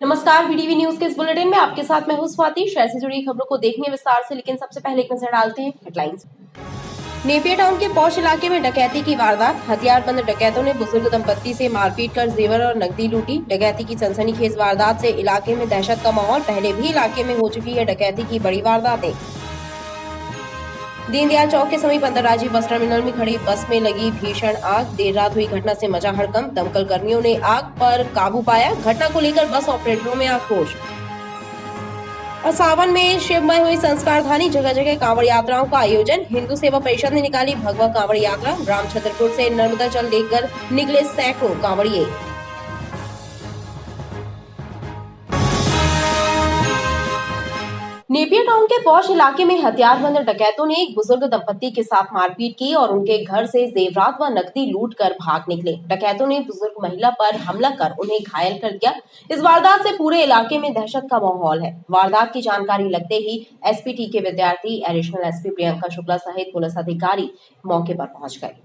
नमस्कार, BDV news के इस बुलेटिन में आपके साथ मैं हूं स्वाति। शहर से जुड़ी खबरों को देखने विस्तार से, लेकिन सबसे पहले एक नजर डालते हैं हेडलाइंस। नेपियर टाउन के पौष इलाके में डकैती की वारदात। हथियारबंद डकैतों ने बुजुर्ग दंपत्ति से मारपीट कर जेवर और नकदी लूटी। डकैती की सनसनीखेज वारदात से इलाके में दहशत का माहौल। पहले भी इलाके में हो चुकी है डकैती की बड़ी वारदातें। दीनदयाल चौक के समीप अंतर्राज्यीय बस टर्मिनल में खड़ी बस में लगी भीषण आग। देर रात हुई घटना से मचा हड़कंप। दमकल कर्मियों ने आग पर काबू पाया। घटना को लेकर बस ऑपरेटरों में आक्रोश। और सावन में शिवमय हुई संस्कार धानी। जगह जगह कांवड़ यात्राओं का आयोजन। हिंदू सेवा परिषद ने निकाली भगवा कांवड़ यात्रा। ग्राम छतरपुर से नर्मदा जल लेकर निकले सैकड़ों कांवड़िए। नेपियर टाउन के पौष इलाके में हथियारबंद डकैतों ने एक बुजुर्ग दंपत्ति के साथ मारपीट की और उनके घर से जेवरात व नकदी लूट कर भाग निकले। डकैतों ने बुजुर्ग महिला पर हमला कर उन्हें घायल कर दिया। इस वारदात से पूरे इलाके में दहशत का माहौल है। वारदात की जानकारी लगते ही एसपी के विद्यार्थी, एडिशनल एसपी प्रियंका शुक्ला सहित पुलिस अधिकारी मौके पर पहुंच गए।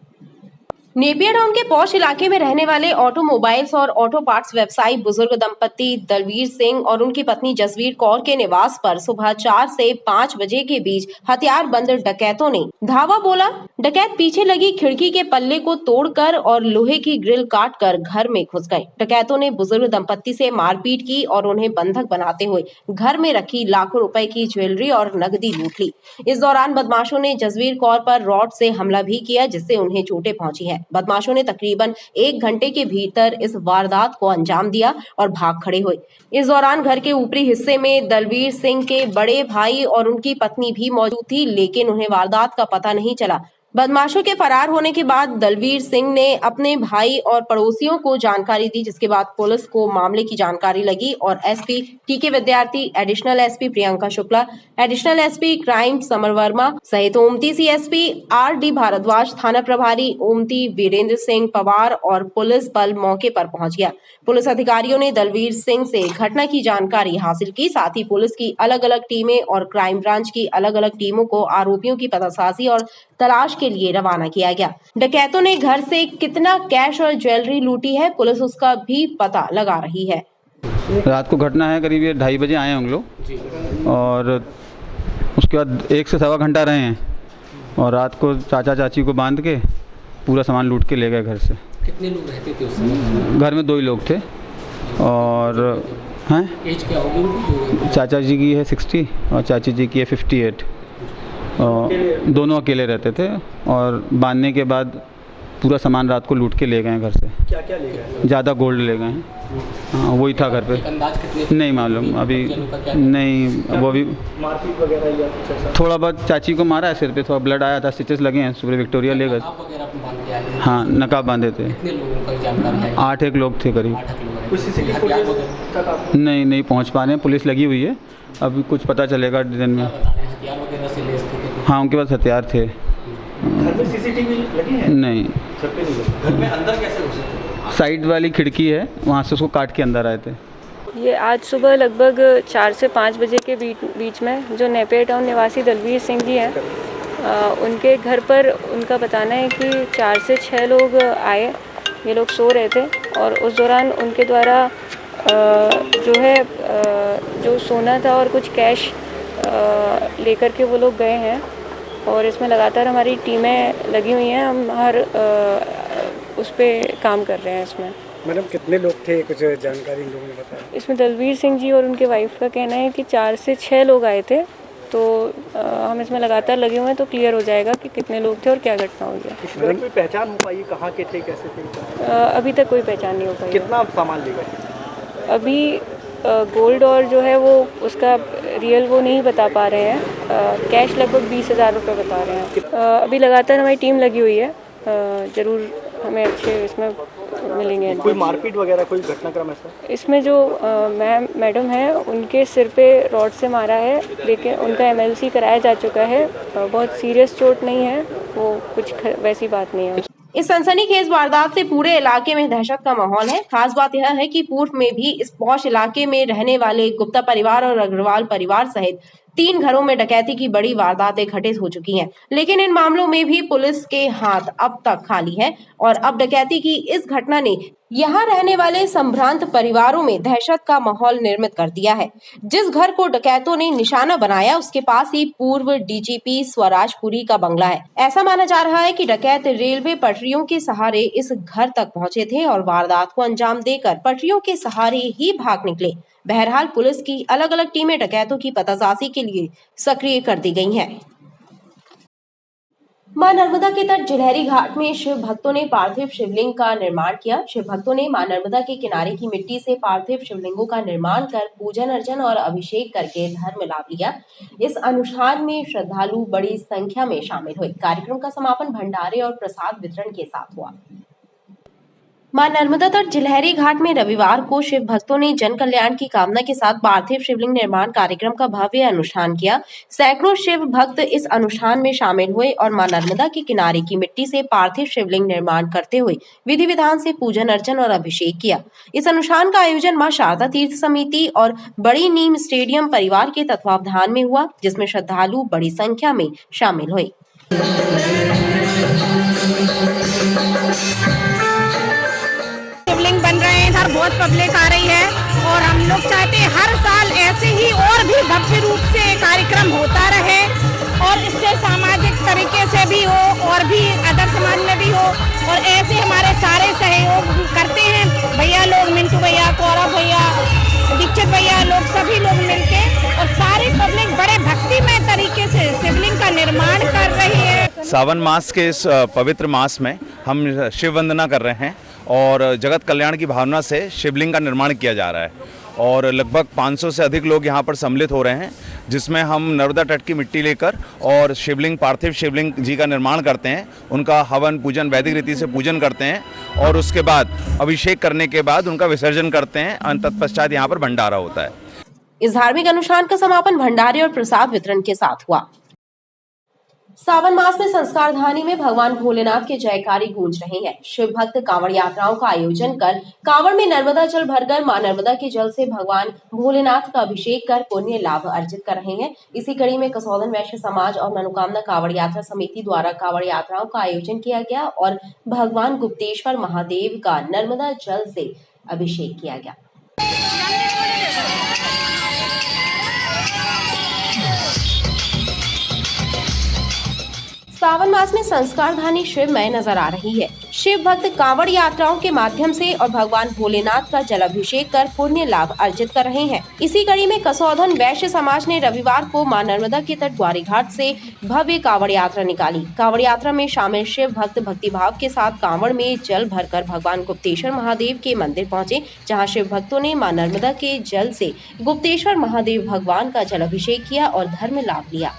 नेपियर टाउन के पौष इलाके में रहने वाले ऑटोमोबाइल्स और ऑटो पार्ट्स व्यवसायी बुजुर्ग दंपत्ति दलवीर सिंह और उनकी पत्नी जसवीर कौर के निवास पर सुबह 4 से 5 बजे के बीच हथियारबंद डकैतों ने धावा बोला। डकैत पीछे लगी खिड़की के पल्ले को तोड़कर और लोहे की ग्रिल काटकर घर में घुस गए। डकैतों ने बुजुर्ग दंपत्ति से मारपीट की और उन्हें बंधक बनाते हुए घर में रखी लाखों रुपए की ज्वेलरी और नकदी लूट ली। इस दौरान बदमाशों ने जसवीर कौर पर रॉड से हमला भी किया, जिससे उन्हें चोटें पहुंची हैं। बदमाशों ने तकरीबन 1 घंटे के भीतर इस वारदात को अंजाम दिया और भाग खड़े हुए। इस दौरान घर के ऊपरी हिस्से में दलवीर सिंह के बड़े भाई और उनकी पत्नी भी मौजूद थी, लेकिन उन्हें वारदात का पता नहीं चला। बदमाशों के फरार होने के बाद दलवीर सिंह ने अपने भाई और पड़ोसियों को जानकारी दी, जिसके बाद पुलिस को मामले की जानकारी लगी और एसपी टीके विद्यार्थी, additional SP Priyanka Shukla, additional SP crime summer Verma सहित ओमती सीएसपी आर.डी. भारद्वाज, थाना प्रभारी ओमती वीरेंद्र सिंह पवार और पुलिस बल मौके पर पहुंच गया। पुलिस अधिकारियों ने दलवीर सिंह से घटना की जानकारी हासिल की। साथ ही पुलिस की अलग अलग टीमें और क्राइम ब्रांच की अलग अलग टीमों को आरोपियों की पतासाजी और तलाश के लिए रवाना किया गया। डकैतों ने घर से कितना कैश और ज्वेलरी लूटी है, पुलिस उसका भी पता लगा रही है। रात को घटना है, करीब 2:30 बजे आए हम लोग और उसके बाद 1 से सवा घंटा रहे हैं और रात को चाचा चाची को बांध के पूरा सामान लूट के ले गए घर से। कितने लोग रहते थे उस समय? घर में 2 ही लोग थे और हैं। एज क्या होगी उनकी? चाचा जी की है 60 और चाची जी की है 58। दोनों अकेले रहते थे और बांधने के बाद पूरा सामान रात को लूट के ले गए घर से। क्या क्या ले गए? ज़्यादा गोल्ड ले गए हैं। हाँ, वही था घर पे। अंदाज कितने? नहीं मालूम अभी, नहीं वो भी मारपीट वगैरह या कुछ ऐसा? थोड़ा बहुत चाची को मारा है, सिर पे थोड़ा ब्लड आया था, स्टिचेस लगे हैं, सुबह विक्टोरिया ले गए। हाँ, नकाब बांधे थे। कितने लोगों का जानकारी है? 8 लोग थे करीब। 8 लोग। कुछ सीसीटीवी फुटेज तक आपको? नहीं पहुंच पा रहे हैं, पुलिस लगी हुई है, अभी कुछ पता चलेगा दिन में। हथियार वगैरह से लेस थे? हाँ, उनके पास हथियार थे। घर में सीसीटीवी लगी है? नहीं, घर पे नहीं लगी। घर में अंदर कैसे घुसे थे? साइड वाली खिड़की है, वहाँ से उसको काट के अंदर आए थे। ये आज सुबह लगभग 4 से 5 बजे के बीच में जो नेपियर टाउन निवासी दलवीर सिंह जी हैं, उनके घर पर उनका बताना है कि 4 से 6 लोग आए। ये लोग सो रहे थे और उस दौरान उनके द्वारा जो है जो सोना था और कुछ कैश लेकर के वो लोग गए हैं और इसमें लगातार हमारी टीमें लगी हुई हैं। हम हर उस पर काम कर रहे हैं। इसमें मैडम कितने लोग थे, कुछ जानकारी इन लोगों ने बताया? इसमें दलवीर सिंह जी और उनके वाइफ का कहना है कि 4 से 6 लोग आए थे। तो हम इसमें लगातार लगे हुए हैं, तो क्लियर हो जाएगा कि कितने लोग थे और क्या घटना हुई है। मैडम कोई पहचान हो पाई कहाँ के थे, कैसे थे? अभी तक कोई पहचान नहीं हो पाई। कितना सामान ले गए? अभी गोल्ड और जो है वो उसका रियल वो नहीं बता पा रहे हैं। कैश लगभग 20,000 रुपये बता रहे हैं। अभी लगातार हमारी टीम लगी हुई है। ज़रूर हमें अच्छे इसमें मिलेंगे। कोई मारपीट वगैरह, कोई घटनाक्रम ऐसा? इसमें जो मैडम है उनके सिर पे रॉड से मारा है, लेकिन उनका MLC कराया जा चुका है। बहुत सीरियस चोट नहीं है, वो कुछ वैसी बात नहीं है। इस सनसनीखेज वारदात से पूरे इलाके में दहशत का माहौल है। खास बात यह है कि पूर्व में भी इस पौष इलाके में रहने वाले गुप्ता परिवार और अग्रवाल परिवार सहित 3 घरों में डकैती की बड़ी वारदातें घटित हो चुकी हैं, लेकिन इन मामलों में भी पुलिस के हाथ अब तक खाली है और अब डकैती की इस घटना ने यहाँ रहने वाले संभ्रांत परिवारों में दहशत का माहौल निर्मित कर दिया है। जिस घर को डकैतों ने निशाना बनाया उसके पास ही पूर्व डीजीपी स्वराजपुरी का बंगला है। ऐसा माना जा रहा है कि डकैत रेलवे पटरियों के सहारे इस घर तक पहुंचे थे और वारदात को अंजाम देकर पटरियों के सहारे ही भाग निकले। बहरहाल पुलिस की अलग अलग टीमें डकैतों की पतासाजी के लिए सक्रिय कर दी गई हैं। मां नर्मदा के तट जिलहरी घाट में शिव भक्तों ने पार्थिव शिवलिंग का निर्माण किया। शिव भक्तों ने मां नर्मदा के किनारे की मिट्टी से पार्थिव शिवलिंगों का निर्माण कर पूजन अर्चन और अभिषेक करके धर्म लाभ लिया। इस अनुष्ठान में श्रद्धालु बड़ी संख्या में शामिल हुए। कार्यक्रम का समापन भंडारे और प्रसाद वितरण के साथ हुआ। मां नर्मदा तट जिलहरी घाट में रविवार को शिव भक्तों ने जन कल्याण की कामना के साथ पार्थिव शिवलिंग निर्माण कार्यक्रम का भव्य अनुष्ठान किया। सैकड़ों शिव भक्त इस अनुष्ठान में शामिल हुए और मां नर्मदा के किनारे की मिट्टी से पार्थिव शिवलिंग निर्माण करते हुए विधि विधान से पूजन अर्चन और अभिषेक किया। इस अनुष्ठान का आयोजन मां शारदा तीर्थ समिति और बड़ी नीम स्टेडियम परिवार के तत्वावधान में हुआ, जिसमें श्रद्धालु बड़ी संख्या में शामिल हुए। शिवलिंग बन रहे हैं, इधर बहुत पब्लिक आ रही है और हम लोग चाहते हैं हर साल ऐसे ही और भी भव्य रूप से कार्यक्रम होता रहे और इससे सामाजिक तरीके से भी हो और भी अदर समाज में भी हो और ऐसे हमारे सारे सहयोग करते हैं भैया लोग, मिंटू भैया, कौरव भैया, दीक्षित भैया, लोग सभी लोग मिलके और सारी पब्लिक बड़े भक्तिमय तरीके से शिवलिंग का निर्माण कर रही है। सावन मास के इस पवित्र मास में हम शिव वंदना कर रहे हैं और जगत कल्याण की भावना से शिवलिंग का निर्माण किया जा रहा है और लगभग 500 से अधिक लोग यहाँ पर सम्मिलित हो रहे हैं, जिसमें हम नर्मदा तट की मिट्टी लेकर और शिवलिंग, पार्थिव शिवलिंग जी का निर्माण करते हैं। उनका हवन पूजन वैदिक रीति से पूजन करते हैं और उसके बाद अभिषेक करने के बाद उनका विसर्जन करते हैं। तत्पश्चात यहाँ पर भंडारा होता है। इस धार्मिक अनुष्ठान का समापन भंडारे और प्रसाद वितरण के साथ हुआ। सावन मास में संस्कार धानी में भगवान भोलेनाथ के जयकारी गूंज रहे हैं। शिव भक्त कांवड़ यात्राओं का आयोजन कर कांवड़ में नर्मदा जल भरकर मां नर्मदा के जल से भगवान भोलेनाथ का अभिषेक कर पुण्य लाभ अर्जित कर रहे हैं। इसी कड़ी में कसौदन वैश्य समाज और मनोकामना कांवड़ यात्रा समिति द्वारा कांवड़ यात्राओं का आयोजन किया गया और भगवान गुप्तेश्वर महादेव का नर्मदा जल से अभिषेक किया गया। सावन मास में संस्कार धानी शिवमय नजर आ रही है। शिव भक्त कांवड़ यात्राओं के माध्यम से और भगवान भोलेनाथ का जलाभिषेक कर पुण्य लाभ अर्जित कर रहे हैं। इसी कड़ी में कसौधन वैश्य समाज ने रविवार को मां नर्मदा के तट ग्वारी घाट से भव्य कांवड़ यात्रा निकाली। कांवड़ यात्रा में शामिल शिव भक्त भक्तिभाव के साथ कांवड़ में जल भरकर भगवान गुप्तेश्वर महादेव के मंदिर पहुंचे, जहां शिव भक्तों ने मां नर्मदा के जल से गुप्तेश्वर महादेव भगवान का जलाभिषेक किया और धर्म लाभ लिया।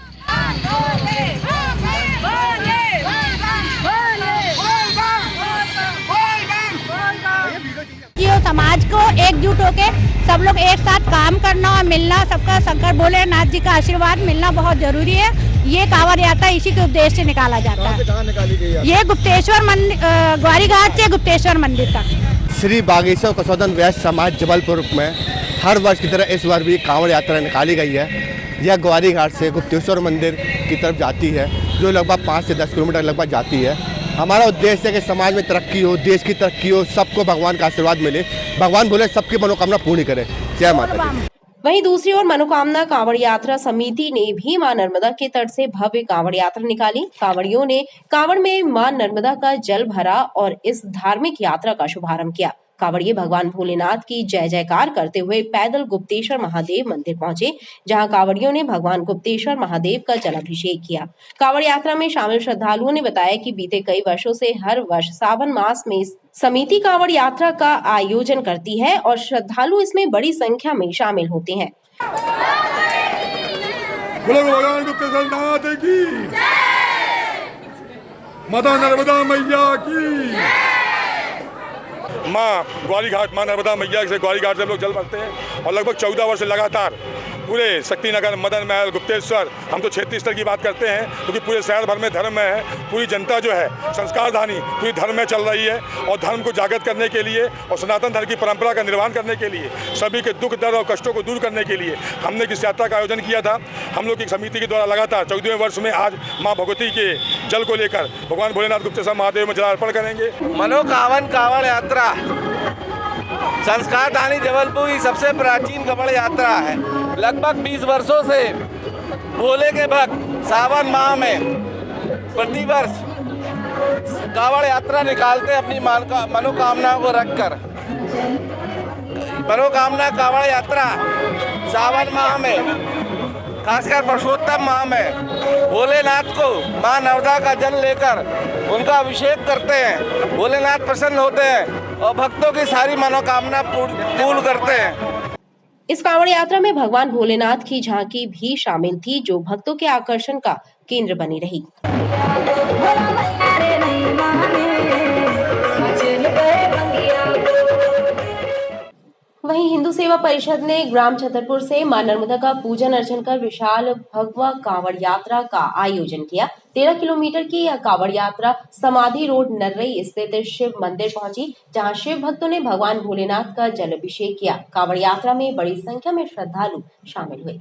समाज को एकजुट होके सब लोग एक साथ काम करना और मिलना, सबका शंकर भोलेनाथ जी का आशीर्वाद मिलना बहुत जरूरी है। ये कांवड़ यात्रा इसी के उद्देश्य से निकाला जाता है। कहाँ निकाली गई है? ये गुप्तेश्वर मंदिर, ग्वारी घाट से गुप्तेश्वर मंदिर तक। श्री बागेश्वर कसौदन वैश्य समाज जबलपुर में हर वर्ष की तरह इस बार भी कांवड़ यात्रा निकाली गई है। यह ग्वारी घाट से गुप्तेश्वर मंदिर की तरफ जाती है, जो लगभग 5 से 10 किलोमीटर लगभग जाती है। हमारा उद्देश्य है कि समाज में तरक्की हो, देश की तरक्की हो, सबको भगवान का आशीर्वाद मिले, भगवान भोले सबकी मनोकामना पूर्ण करे। जय माता दी। वहीं दूसरी ओर मनोकामना कांवड़ यात्रा समिति ने भी मां नर्मदा के तट से भव्य कांवड़ यात्रा निकाली। कांवड़ियों ने कांवड़ में मां नर्मदा का जल भरा और इस धार्मिक यात्रा का शुभारंभ किया। कांवड़िए भगवान भोलेनाथ की जय जयकार करते हुए पैदल गुप्तेश्वर महादेव मंदिर पहुंचे, जहां कांवड़ियों ने भगवान गुप्तेश्वर महादेव का जलाभिषेक किया। कांवड़ यात्रा में शामिल श्रद्धालुओं ने बताया कि बीते कई वर्षों से हर वर्ष सावन मास में समिति कांवड़ यात्रा का आयोजन करती है और श्रद्धालु इसमें बड़ी संख्या में शामिल होते हैं। भगवान गुप्तेश्वर नाथ की, माता नर्मदा मैया की। माँ ग्वारी घाट, माँ नर्मदा मैया से ग्वारी घाट से हम लोग जल भरते हैं और लगभग 14 वर्ष लगातार पूरे शक्तिनगर, मदन महल, गुप्तेश्वर, हम तो क्षेत्रीय स्तर की बात करते हैं क्योंकि पूरे शहर भर में धर्म में है। पूरी जनता जो है संस्कारधानी पूरी धर्म में चल रही है और धर्म को जागृत करने के लिए और सनातन धर्म की परंपरा का निर्वहन करने के लिए, सभी के दुख दर्द और कष्टों को दूर करने के लिए हमने इस यात्रा का आयोजन किया था। हम लोग की समिति के द्वारा लगातार 14वें वर्ष में आज माँ भगवती के जल को लेकर भगवान भोलेनाथ गुप्तेश्वर महादेव में जलार्पण करेंगे। मनोकामना कांवड़ यात्रा संस्कारधानी जबलपुर की सबसे प्राचीन कांवड़ यात्रा है। लगभग 20 वर्षों से भोले के भक्त सावन माह में प्रतिवर्ष कांवड़ यात्रा निकालते अपनी मनोकामना को रखकर। मनोकामना कांवड़ यात्रा सावन माह में, खासकर पुरुषोत्तम माह में भोलेनाथ को मां नर्मदा का जल लेकर उनका अभिषेक करते हैं। भोलेनाथ प्रसन्न होते हैं और भक्तों की सारी मनोकामना पूर्ण करते हैं। इस कांवड़ यात्रा में भगवान भोलेनाथ की झांकी भी शामिल थी, जो भक्तों के आकर्षण का केंद्र बनी रही। वहीं हिंदू सेवा परिषद ने ग्राम छतरपुर से मां नर्मदा का पूजन अर्चन कर विशाल भगवा कांवड़ यात्रा का आयोजन किया। 13 किलोमीटर की यह कांवड़ यात्रा समाधि रोड नर्रई स्थित शिव मंदिर पहुंची, जहां शिव भक्तों ने भगवान भोलेनाथ का जल अभिषेक किया। कांवड़ यात्रा में बड़ी संख्या में श्रद्धालु शामिल हुए।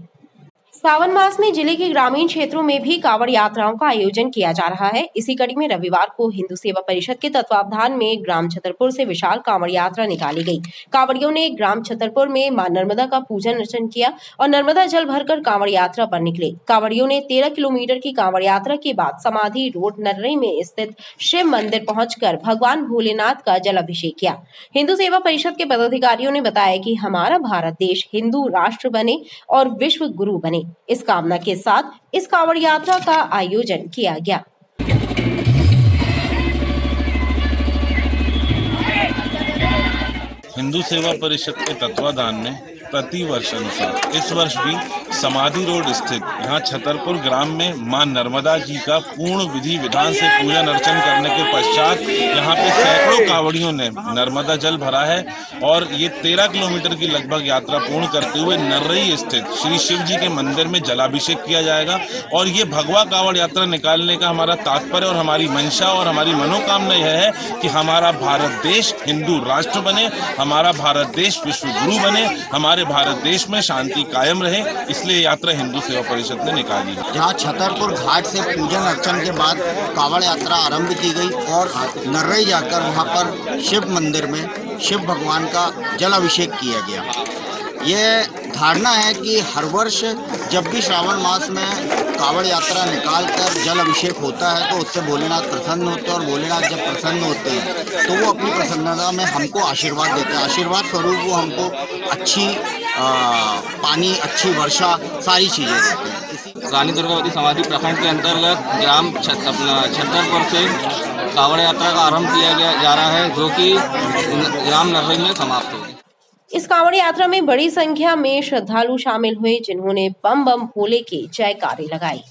सावन मास में जिले के ग्रामीण क्षेत्रों में भी कांवड़ यात्राओं का आयोजन किया जा रहा है। इसी कड़ी में रविवार को हिंदू सेवा परिषद के तत्वावधान में ग्राम छतरपुर से विशाल कांवड़ यात्रा निकाली गई। कांवड़ियों ने ग्राम छतरपुर में मां नर्मदा का पूजन अर्चन किया और नर्मदा जल भरकर कांवड़ यात्रा पर निकले। कांवड़ियों ने 13 किलोमीटर की कांवड़ यात्रा के बाद समाधि रोड नर्रई में स्थित शिव मंदिर पहुंचकर भगवान भोलेनाथ का जल अभिषेक किया। हिंदू सेवा परिषद के पदाधिकारियों ने बताया कि हमारा भारत देश हिंदू राष्ट्र बने और विश्व गुरु बने, इस कामना के साथ इस कांवड़ यात्रा का आयोजन किया गया। हिंदू सेवा परिषद के तत्वाधान में प्रति वर्ष अनुसार इस वर्ष भी समाधि रोड स्थित यहाँ छतरपुर ग्राम में मां नर्मदा जी का पूर्ण विधि विधान से पूजन अर्चन करने के पश्चात यहाँ पे सैकड़ों कांवड़ियों ने नर्मदा जल भरा है और ये 13 किलोमीटर की लगभग यात्रा पूर्ण करते हुए नर्रई स्थित श्री शिव जी के मंदिर में जलाभिषेक किया जाएगा। और ये भगवा कांवड़ यात्रा निकालने का हमारा तात्पर्य और हमारी मंशा और हमारी मनोकामना यह है कि हमारा भारत देश हिंदू राष्ट्र बने, हमारा भारत देश विश्व गुरु बने, हमारे भारत देश में शांति कायम रहे, इसलिए यात्रा हिंदू सेवा परिषद ने निकाली है। जहाँ छतरपुर घाट से पूजन अर्चन के बाद कांवड़ यात्रा आरंभ की गई और नर्रई जाकर वहाँ पर शिव मंदिर में शिव भगवान का जल अभिषेक किया गया। ये धारणा है कि हर वर्ष जब भी श्रावण मास में कांवड़ यात्रा निकालकर जल अभिषेक होता है तो उससे भोलेनाथ प्रसन्न होते हैं और भोलेनाथ जब प्रसन्न होते हैं तो वो अपनी प्रसन्नता में हमको आशीर्वाद देते हैं। आशीर्वाद स्वरूप वो हमको अच्छी पानी, अच्छी वर्षा, सारी चीज़ें देते हैं। रानी दुर्गावती समाधि प्रखंड के अंतर्गत ग्राम छतरपुर से कांवड़ यात्रा का आरंभ किया जा रहा है, जो कि ग्राम नर्रई में समाप्त होगी। इस कांवड़ यात्रा में बड़ी संख्या में श्रद्धालु शामिल हुए, जिन्होंने बम बम भोले के जयकारे लगाई।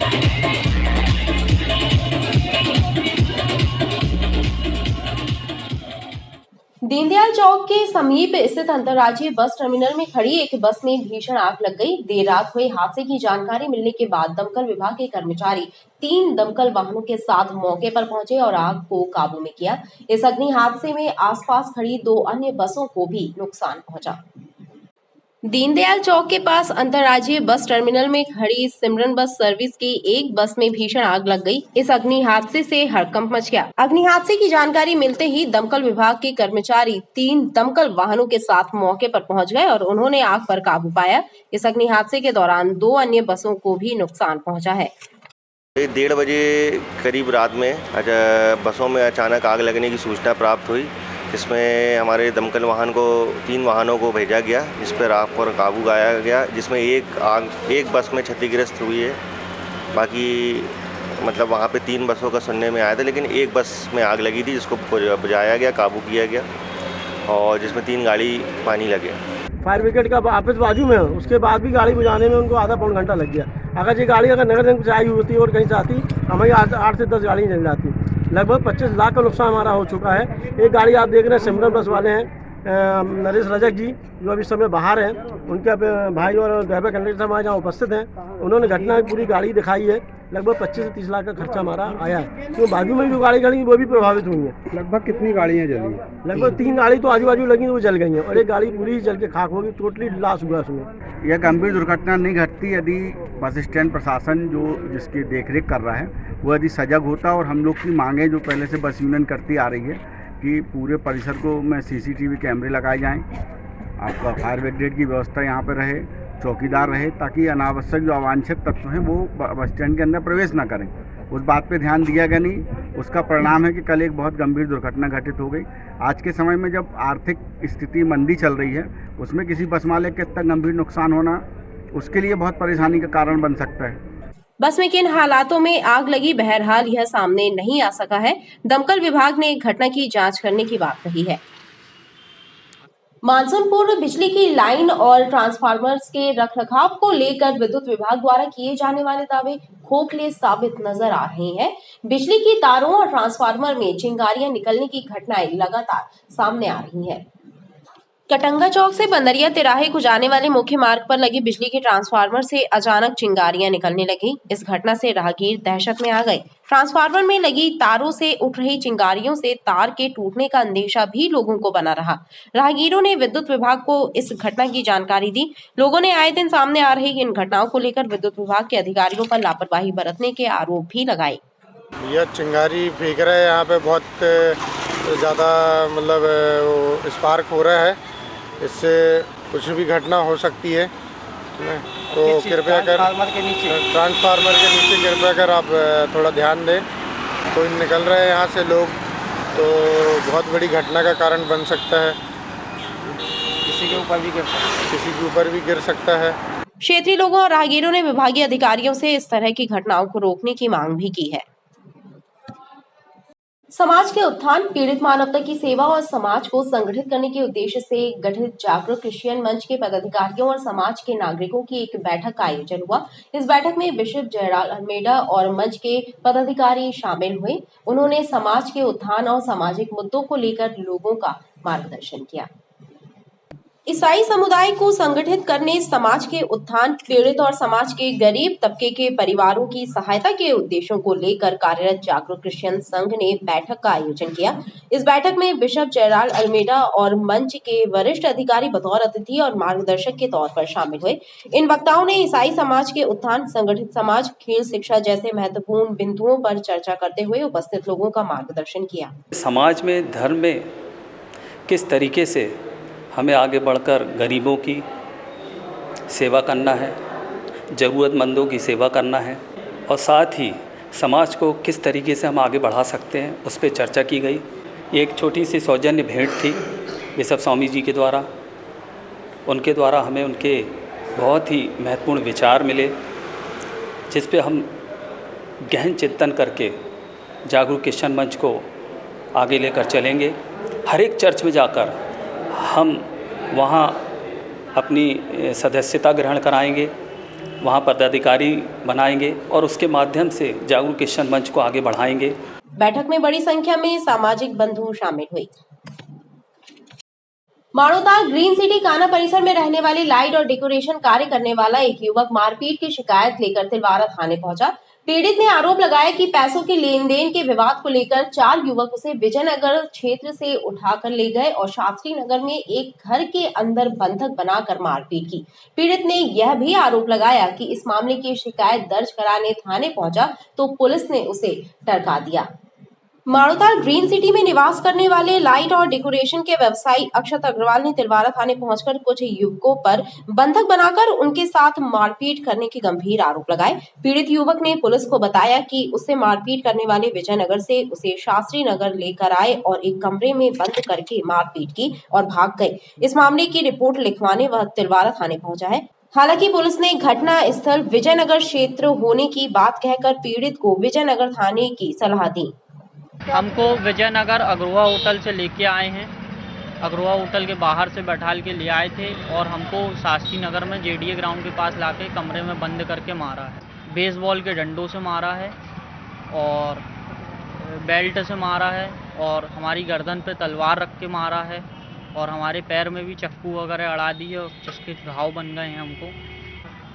दीनदयाल चौक के समीप स्थित अंतर्राज्यीय बस टर्मिनल में खड़ी एक बस में भीषण आग लग गई। देर रात हुए हादसे की जानकारी मिलने के बाद दमकल विभाग के कर्मचारी 3 दमकल वाहनों के साथ मौके पर पहुंचे और आग को काबू में किया। इस अग्नि हादसे में आसपास खड़ी 2 अन्य बसों को भी नुकसान पहुंचा। दीनदयाल चौक के पास अंतर्राज्यीय बस टर्मिनल में खड़ी सिमरन बस सर्विस की एक बस में भीषण आग लग गई। इस अग्नि हादसे से हड़कंप मच गया। अग्नि हादसे की जानकारी मिलते ही दमकल विभाग के कर्मचारी 3 दमकल वाहनों के साथ मौके पर पहुंच गए और उन्होंने आग पर काबू पाया। इस अग्नि हादसे के दौरान 2 अन्य बसों को भी नुकसान पहुँचा है। 1:30 बजे करीब रात में बसों में अचानक आग लगने की सूचना प्राप्त हुई। इसमें हमारे दमकल वाहन को 3 वाहनों को भेजा गया, जिस पर आग पर काबू पाया गया, जिसमें एक बस में क्षतिग्रस्त हुई है। बाकी मतलब वहाँ पे 3 बसों का सुनने में आया था, लेकिन एक बस में आग लगी थी जिसको बुझाया गया, काबू किया गया और जिसमें 3 गाड़ी पानी लगे। फायर ब्रिगेड का ऑफिस बाजू में है, उसके बाद भी गाड़ी बुझाने में उनको आधा पौन घंटा लग गया। अगर ये गाड़ी नगर निगम से आई होती और कहीं से आती, हमारी 8 से 10 गाड़ी जल जाती। लगभग 25 लाख का नुकसान हमारा हो चुका है। एक गाड़ी आप देख रहे हैं सिमरन बस वाले हैं, नरेश रजक जी जो अभी समय बाहर हैं, उनके भाई और ड्राइवर कंडक्टर समाज यहाँ उपस्थित हैं। उन्होंने घटना की पूरी गाड़ी दिखाई है। लगभग 25 से 30 लाख का खर्चा हमारा आया है। तो बाजू में जो गाड़ी खड़ी वो भी प्रभावित हुई है। लगभग कितनी गाड़ियाँ जली? लगभग 3 गाड़ी तो आजू बाजू लगी वो जल गई हैं और एक गाड़ी पूरी जल के खाक होगी, टोटली लॉस हुआ उसमें। यह गंभीर दुर्घटना नहीं घटती यदि बस स्टैंड प्रशासन जो जिसकी देखरेख कर रहा है वो यदि सजग होता। और हम लोग की मांगें जो पहले से बस यूनियन करती आ रही है कि पूरे परिसर को में CCTV कैमरे लगाए जाएं, आपका फायर ब्रिगेड की व्यवस्था यहाँ पर रहे, चौकीदार रहे, ताकि अनावश्यक जो अवांछित तत्व हैं वो बस स्टैंड के अंदर प्रवेश ना करें। उस बात पे ध्यान दिया गया नहीं। उसका परिणाम है कि कल एक बहुत गंभीर दुर्घटना घटित हो गई। आज के समय में जब आर्थिक स्थिति मंदी चल रही है, उसमें किसी बस मालिक के इतना गंभीर नुकसान होना उसके लिए बहुत परेशानी का कारण बन सकता है। बस में किन हालातों में आग लगी, बहरहाल यह सामने नहीं आ सका है। दमकल विभाग ने घटना की जांच करने की बात कही है। मानसून पूर्व बिजली की लाइन और ट्रांसफार्मर्स के रखरखाव को लेकर विद्युत विभाग द्वारा किए जाने वाले दावे खोखले साबित नजर आ रहे हैं। बिजली की तारों और ट्रांसफार्मर में चिंगारियां निकलने की घटनाएं लगातार सामने आ रही हैं। कटंगा चौक से बंदरिया तिराहे को जाने वाले मुख्य मार्ग पर लगी बिजली के ट्रांसफार्मर से अचानक चिंगारियां निकलने लगी। इस घटना से राहगीर दहशत में आ गए। ट्रांसफार्मर में लगी तारों से उठ रही चिंगारियों से तार के टूटने का अंदेशा भी लोगों को बना रहा। राहगीरों ने विद्युत विभाग को इस घटना की जानकारी दी। लोगों ने आए दिन सामने आ रही इन घटनाओं को लेकर विद्युत विभाग के अधिकारियों पर लापरवाही बरतने के आरोप भी लगाए। यह चिंगारी फेंक रहा है, यहाँ पे बहुत ज्यादा मतलब स्पार्क हो रहा है, इससे कुछ भी घटना हो सकती है। तो कृपया कर ट्रांसफार्मर के नीचे कृपया कर आप थोड़ा ध्यान दें। कोई निकल रहे हैं यहाँ से लोग, तो बहुत बड़ी घटना का कारण बन सकता है। किसी के ऊपर भी गिर सकता है। क्षेत्रीय लोगों और राहगीरों ने विभागीय अधिकारियों से इस तरह की घटनाओं को रोकने की मांग भी की है। समाज के उत्थान, पीड़ित मानवता की सेवा और समाज को संगठित करने के उद्देश्य से गठित जागरूक क्रिश्चियन मंच के पदाधिकारियों और समाज के नागरिकों की एक बैठक का आयोजन हुआ। इस बैठक में बिशप जयराल अल्मेडा और मंच के पदाधिकारी शामिल हुए। उन्होंने समाज के उत्थान और सामाजिक मुद्दों को लेकर लोगों का मार्गदर्शन किया। ईसाई समुदाय को संगठित करने, समाज के उत्थान, पीड़ित और समाज के गरीब तबके के परिवारों की सहायता के उद्देश्यों को लेकर कार्यरत जागरूक क्रिश्चियन संघ ने बैठक का आयोजन किया। इस बैठक में बिशप जयराल अल्मेडा और मंच के वरिष्ठ अधिकारी बतौर अतिथि और मार्गदर्शक के तौर पर शामिल हुए। इन वक्ताओं ने ईसाई समाज के उत्थान, संगठित समाज, खेल, शिक्षा जैसे महत्वपूर्ण बिंदुओं पर चर्चा करते हुए उपस्थित लोगों का मार्गदर्शन किया। समाज में, धर्म में किस तरीके से हमें आगे बढ़कर गरीबों की सेवा करना है, ज़रूरतमंदों की सेवा करना है और साथ ही समाज को किस तरीके से हम आगे बढ़ा सकते हैं, उस पर चर्चा की गई। एक छोटी सी सौजन्य भेंट थी बिशप स्वामी जी के द्वारा। उनके द्वारा हमें उनके बहुत ही महत्वपूर्ण विचार मिले, जिस पे हम गहन चिंतन करके जागरूक क्रिश्चियन मंच को आगे लेकर चलेंगे। हर एक चर्च में जाकर हम वहाँ अपनी सदस्यता ग्रहण कराएंगे, वहाँ पदाधिकारी बनाएंगे और उसके माध्यम से जागरूक क्रिश्चियन मंच को आगे बढ़ाएंगे। बैठक में बड़ी संख्या में सामाजिक बंधु शामिल हुए। माणोताल ग्रीन सिटी काना परिसर में रहने वाले लाइट और डेकोरेशन कार्य करने वाला एक युवक मारपीट की शिकायत लेकर तिलवारा थाने पहुंचा। पीड़ित ने आरोप लगाया कि पैसों के लेन देन के विवाद को लेकर 4 युवक उसे विजयनगर क्षेत्र से उठाकर ले गए और शास्त्री नगर में एक घर के अंदर बंधक बनाकर मारपीट की। पीड़ित ने यह भी आरोप लगाया कि इस मामले की शिकायत दर्ज कराने थाने पहुंचा तो पुलिस ने उसे टरका दिया। माणोताल ग्रीन सिटी में निवास करने वाले लाइट और डेकोरेशन के व्यवसायी अक्षत अग्रवाल ने तिलवारा थाने पहुंचकर कुछ युवकों पर बंधक बनाकर उनके साथ मारपीट करने के गंभीर आरोप लगाए। पीड़ित युवक ने पुलिस को बताया कि उससे मारपीट करने वाले विजयनगर से उसे शास्त्री नगर लेकर आए और एक कमरे में बंद करके मारपीट की और भाग गए। इस मामले की रिपोर्ट लिखवाने वह तिलवारा थाने पहुंचा है। हालांकि पुलिस ने घटना स्थल विजयनगर क्षेत्र होने की बात कहकर पीड़ित को विजयनगर थाने की सलाह दी। हमको विजयनगर अग्रवा होटल से लेके आए हैं। अग्रवा होटल के बाहर से बैठाल के ले आए थे और हमको शास्त्री नगर में जेडीए ग्राउंड के पास लाके कमरे में बंद करके मारा है। बेसबॉल के डंडों से मारा है और बेल्ट से मारा है और हमारी गर्दन पे तलवार रख के मारा है और हमारे पैर में भी चक्कू वगैरह अड़ा दिए और चस्के घाव बन गए हैं हमको।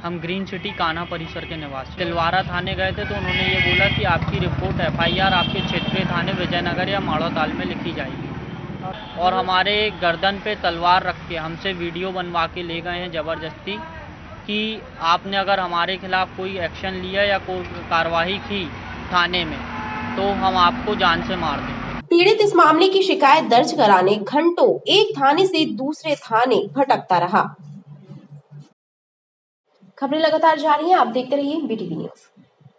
हम ग्रीन सिटी कान्हा परिसर के निवासी तिलवारा थाने गए थे, तो उन्होंने ये बोला कि आपकी रिपोर्ट FIR आपके क्षेत्रीय थाने विजयनगर या माड़ोताल में लिखी जाएगी। और हमारे गर्दन पे तलवार रख के हमसे वीडियो बनवा के ले गए हैं ज़बरदस्ती कि आपने अगर हमारे खिलाफ कोई एक्शन लिया या कोई कार्रवाई की थाने में तो हम आपको जान से मार दें। पीड़ित इस मामले की शिकायत दर्ज कराने घंटों एक थाने से दूसरे थाने भटकता रहा। खबरें लगातार जारी हैं, आप देखते रहिए BTV न्यूज़।